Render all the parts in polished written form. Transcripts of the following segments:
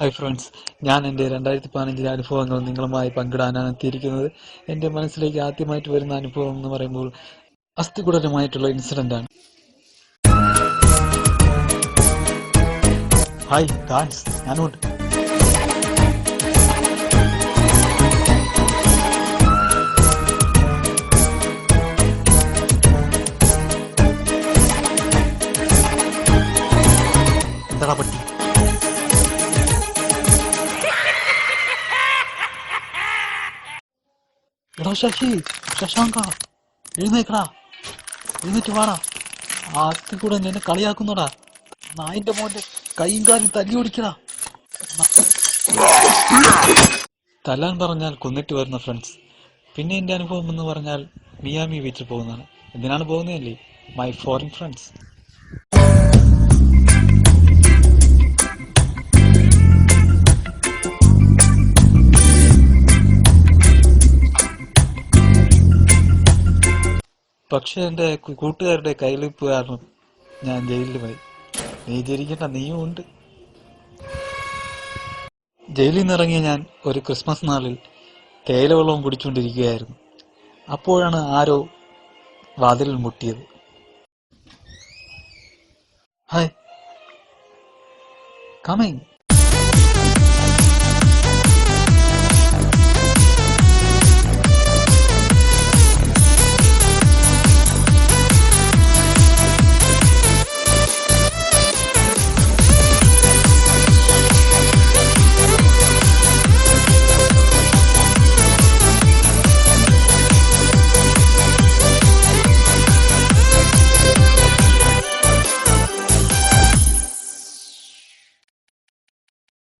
Hi friends, ഞാൻ എൻ്റെ 2015 അനുഭവങ്ങൾ നിങ്ങളുമായി പങ്കിടാനാണ് എത്തിയിരിക്കുന്നത്. എൻ്റെ മനസ്സിലേക്ക് ആദ്യമായിട്ട് വരുന്ന അനുഭവം എന്ന് പറയുമ്പോൾ അസ്ഥികൂടരമായിട്ടുള്ള ഇൻസിഡൻ്റ് ആണ്. ഹായ് ഗായ്സ്, ഞാനുണ്ട്. എന്താ പറ്റി? എടാ ശശാങ്ക, എഴുന്നേക്കടാ, എഴുന്നേറ്റ് വാടാ. ആ അസ്ഥി കൂടെ എന്നെ കളിയാക്കുന്നടാ. നായിന്റെ മോന്റെ കൈയും കാലും തല്ലി ഓടിക്കടാ. തല്ലാൻ പറഞ്ഞാൽ കൊന്നിട്ട് വരുന്ന ഫ്രണ്ട്സ്. പിന്നെ എൻ്റെ അനുഭവം എന്ന് പറഞ്ഞാൽ മിയാമി ബീച്ചിൽ പോകുന്നതാണ്. എന്തിനാണ് പോകുന്നതല്ലേ, മൈ ഫോറിൻ ഫ്രണ്ട്സ്. പക്ഷെ എൻ്റെ കൂട്ടുകാരുടെ കയ്യിലിപ്പ് കാരണം ഞാൻ ജയിലിൽ പോയി. നീ ജയിലിക്കണ്ട, നീയും ഉണ്ട്. ജയിലിൽ നിന്ന് ഇറങ്ങിയ ഞാൻ ഒരു ക്രിസ്മസ് നാളിൽ തേയിലവെള്ളവും കുടിച്ചുകൊണ്ടിരിക്കുകയായിരുന്നു. അപ്പോഴാണ് ആരോ വാതിലിൽ മുട്ടിയത്. Hi, coming.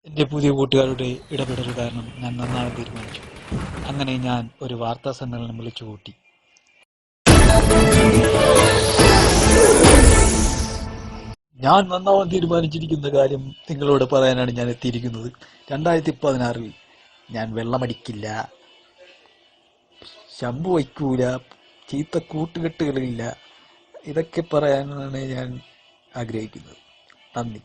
എൻ്റെ പുതിയ കൂട്ടുകാരുടെ ഇടപെടൽ കാരണം ഞാൻ നന്നാവാൻ തീരുമാനിച്ചു. അങ്ങനെ ഞാൻ ഒരു വാർത്താ സമ്മേളനം വിളിച്ചു കൂട്ടി. ഞാൻ നന്നാവാൻ തീരുമാനിച്ചിരിക്കുന്ന കാര്യം നിങ്ങളോട് പറയാനാണ് ഞാൻ എത്തിയിരിക്കുന്നത്. 2016 ഞാൻ വെള്ളമടിക്കില്ല, ശമ്പു വയ്ക്കൂല, ചീത്ത കൂട്ടുകെട്ടുകളില്ല. ഇതൊക്കെ പറയാനാണ് ഞാൻ ആഗ്രഹിക്കുന്നത്. നന്ദി.